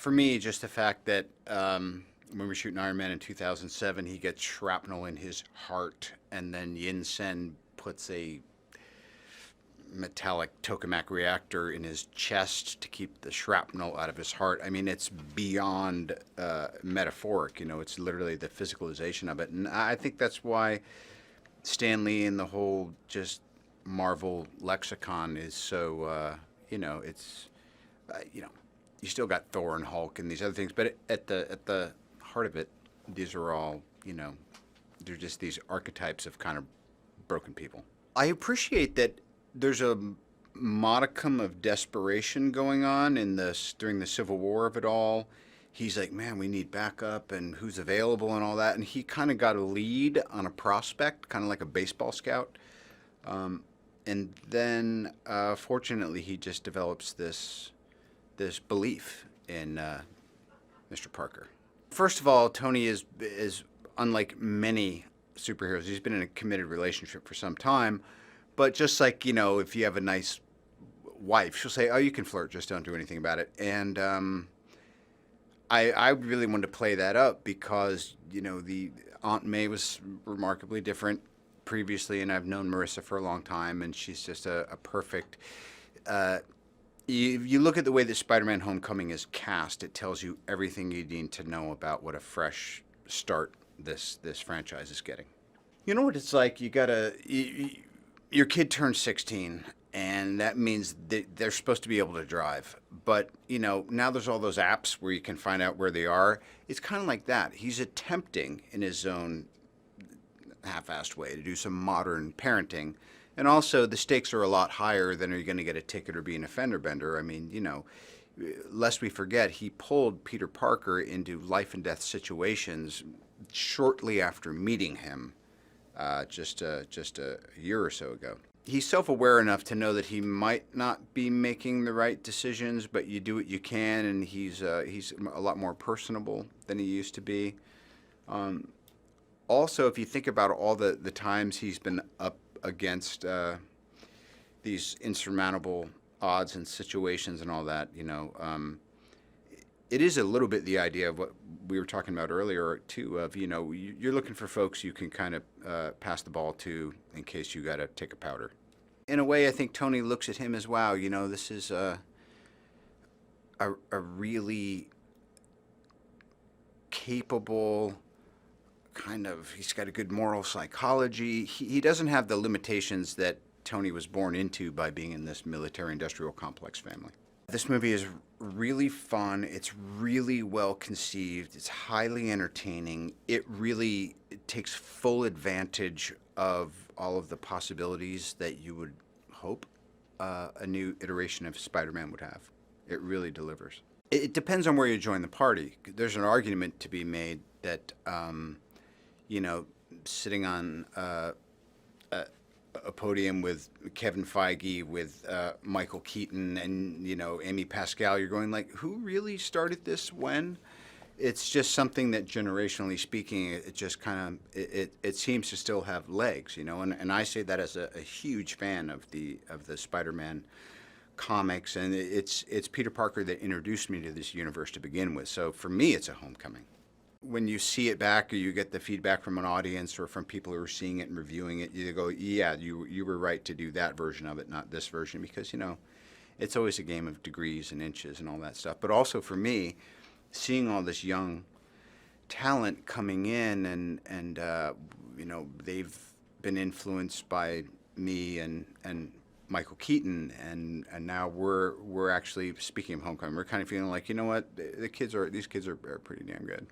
For me, just the fact that when we were shooting Iron Man in 2007, he gets shrapnel in his heart, and then Yin Sen puts a metallic tokamak reactor in his chest to keep the shrapnel out of his heart. I mean, it's beyond metaphoric. You know, it's literally the physicalization of it, and I think that's why Stan Lee and the whole just Marvel lexicon is so. You know, it's you know, you still got Thor and Hulk and these other things, but at the heart of it, these are all, you know, they're just these archetypes of kind of broken people. I appreciate that there's a modicum of desperation going on in this during the Civil War of it all. He's like, man, we need backup and who's available and all that, and he kind of got a lead on a prospect, kind of like a baseball scout. And then, fortunately, he just develops this belief in Mr. Parker. First of all, Tony is unlike many superheroes. He's been in a committed relationship for some time, but just like, you know, if you have a nice wife, she'll say, "Oh, you can flirt, just don't do anything about it." And I really wanted to play that up because, you know, the Aunt May was remarkably different previously, and I've known Marissa for a long time, and she's just a perfect. You look at the way that Spider-Man: Homecoming is cast; it tells you everything you need to know about what a fresh start this franchise is getting. You know what it's like? Your kid turns 16, and that means they're supposed to be able to drive. But you know, now there's all those apps where you can find out where they are. It's kind of like that. He's attempting in his own half-assed way to do some modern parenting. And also, the stakes are a lot higher than are you going to get a ticket or be an offender bender. I mean, you know, lest we forget, he pulled Peter Parker into life and death situations shortly after meeting him, just a year or so ago. He's self-aware enough to know that he might not be making the right decisions, but you do what you can, and he's a lot more personable than he used to be. Also, if you think about all the times he's been up against these insurmountable odds and situations and all that, you know, it is a little bit the idea of what we were talking about earlier, too, of, you know, you're looking for folks you can kind of pass the ball to in case you got to take a powder. In a way, I think Tony looks at him as, wow, you know, this is a really capable kind of, he's got a good moral psychology. He doesn't have the limitations that Tony was born into by being in this military-industrial complex family. This movie is really fun. It's really well conceived. It's highly entertaining. It really takes full advantage of all of the possibilities that you would hope a new iteration of Spider-Man would have. It really delivers. It depends on where you join the party. There's an argument to be made that you know, sitting on a podium with Kevin Feige, with Michael Keaton, and, you know, Amy Pascal, you're going like, who really started this when? It's just something that, generationally speaking, it just kind of, it seems to still have legs, you know, and I say that as a huge fan of the Spider-Man comics, and it's Peter Parker that introduced me to this universe to begin with. So for me, it's a homecoming. When you see it back, or you get the feedback from an audience or from people who are seeing it and reviewing it, you go, yeah, you were right to do that version of it, not this version, because, you know, it's always a game of degrees and inches and all that stuff. But also for me, seeing all this young talent coming in, and you know, they've been influenced by me and Michael Keaton, and now we're actually, speaking of homecoming, we're kind of feeling like, you know what, these kids are pretty damn good.